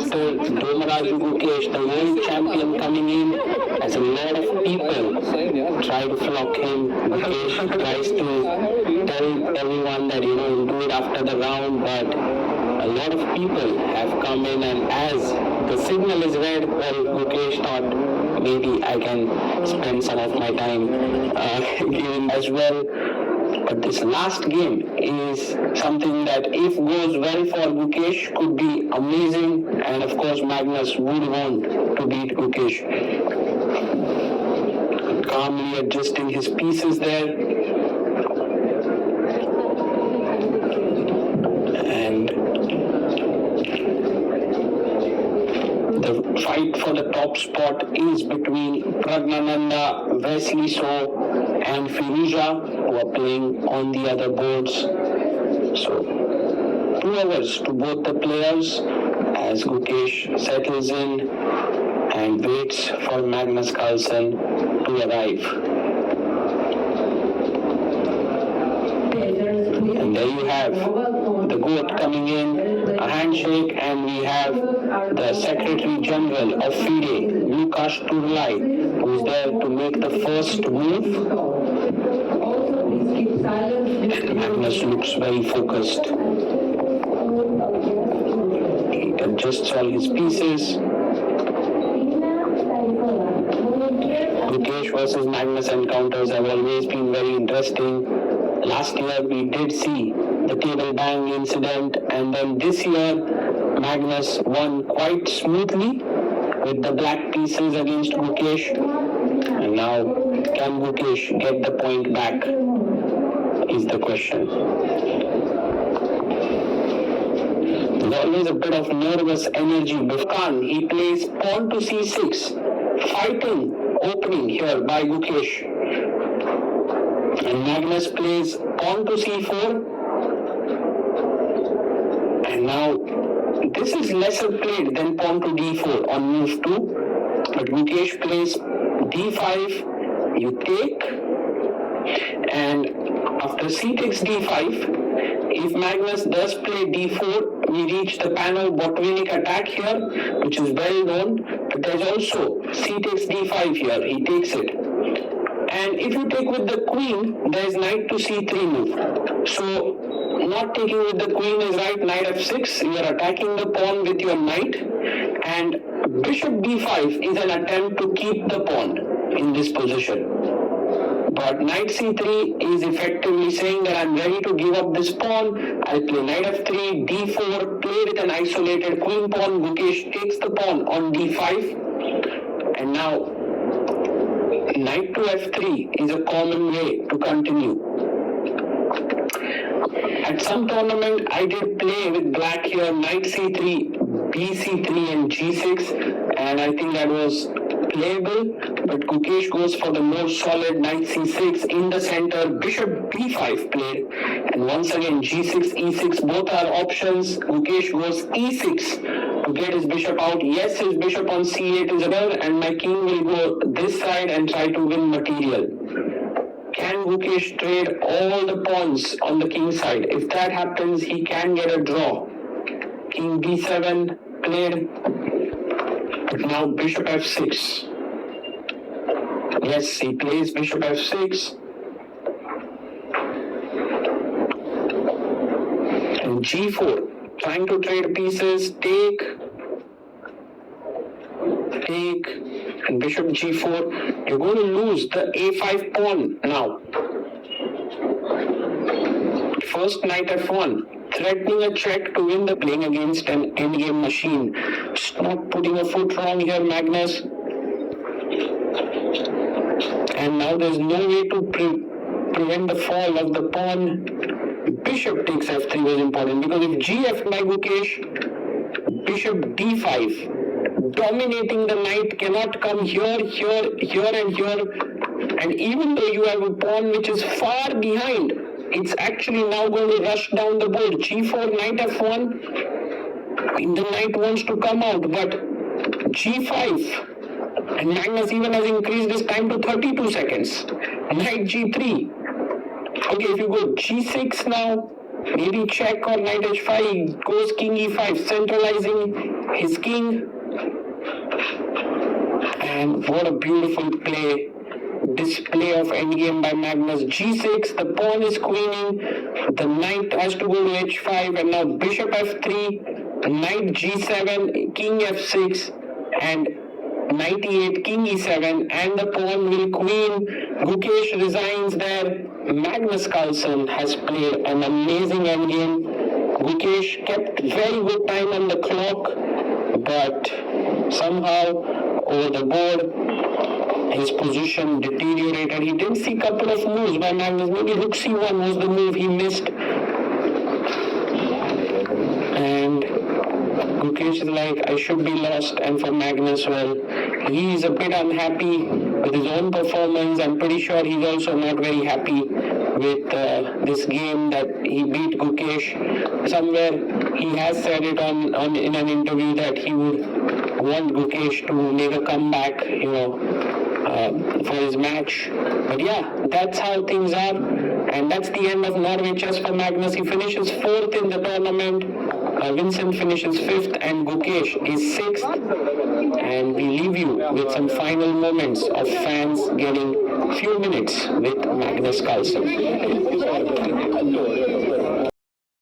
after Domaraju Gukesh, the world champion, coming in, as a lot of people try to flock him. Gukesh tries to tell everyone that, he'll do it after the round, but a lot of people have come in, and as the signal is red, well, Gukesh thought maybe I can spend some of my time giving as well. But this last game is something that, if goes well for Gukesh, could be amazing, and of course Magnus would want to beat Gukesh. Calmly adjusting his pieces there. And the fight for the top spot is between Pragnananda, Wesley So, and Firuza, who are playing on the other boards. So 2 hours to both the players as Gukesh settles in and waits for Magnus Carlsen to arrive. And there you have the GOAT coming in, a handshake, and we have the Secretary General of FIDE, Lukas Turlai, who is there to make the first move. Magnus looks very focused. He adjusts all his pieces. Gukesh versus Magnus encounters have always been very interesting. Last year we did see the table bang incident, and then this year Magnus won quite smoothly with the black pieces against Gukesh. And now, can Gukesh get the point back is the question. There's always a bit of nervous energy. Khan, he plays pawn to c6, fighting opening here by Gukesh. And Magnus plays pawn to c4. And now, this is lesser played than pawn to d4 on move 2. But Gukesh plays d5, you take, and after c takes d5, if Magnus does play d4, we reach the panel Botvinnik attack here, which is well known, but there's also c takes d5 here, he takes it. And if you take with the queen, there's knight to c3 move. So, not taking with the queen is right, knight f6, you are attacking the pawn with your knight, and bishop d5 is an attempt to keep the pawn in this position. But knight c3 is effectively saying that I'm ready to give up this pawn. I'll play knight f3, d4, play with an isolated queen pawn. Gukesh takes the pawn on d5. And now, knight to f3 is a common way to continue. At some tournament, I did play with black here, knight c3, bc3 and g6, and I think that was playable, but Gukesh goes for the more solid knight c6 in the center, bishop b5 played, and once again g6, e6, both are options. Gukesh goes e6 to get his bishop out. Yes, his bishop on c8 is well, and my king will go this side and try to win material. Can Gukesh trade all the pawns on the king side? If that happens, he can get a draw. King d7 played, but now bishop f6. Yes, he plays bishop f6. And g4, trying to trade pieces, take, and bishop g4. You're going to lose the a5 pawn now. First knight f1, threatening a check to win the playing against an endgame machine. Just not putting a foot wrong here, Magnus. And now there's no way to prevent the fall of the pawn. Bishop takes f3 was important, because if gf by Gukesh, bishop d5, dominating the knight, cannot come here, here, here and here. And even though you have a pawn which is far behind, it's actually now going to rush down the board. g4, knight f1, the knight wants to come out, but g5, and Magnus even has increased his time to 32 seconds. Knight g3. Okay, if you go g6 now, maybe check, or knight h5, goes king e5, centralizing his king. And what a beautiful display of endgame by Magnus. G6, the pawn is queening, the knight has to go to h5, and now bishop f3, knight g7, king f6, and knight e8, king e7, and the pawn will queen. Gukesh resigns there. Magnus Carlsen has played an amazing endgame. Gukesh kept very good time on the clock, but somehow over the board his position deteriorated. He did see a couple of moves by Magnus. Maybe rook c1 was the move he missed. And Gukesh is like, I should be lost. And for Magnus, well, he is a bit unhappy with his own performance. I'm pretty sure he's also not very happy with this game that he beat Gukesh. Somewhere he has said it on in an interview that he would want Gukesh to make a comeback, for his match. But yeah, that's how things are. And that's the end of Norway chess for Magnus. He finishes 4th in the tournament. Vincent finishes 5th and Gukesh is 6th. And we leave you with some final moments of fans getting few minutes with Magnus Carlsen.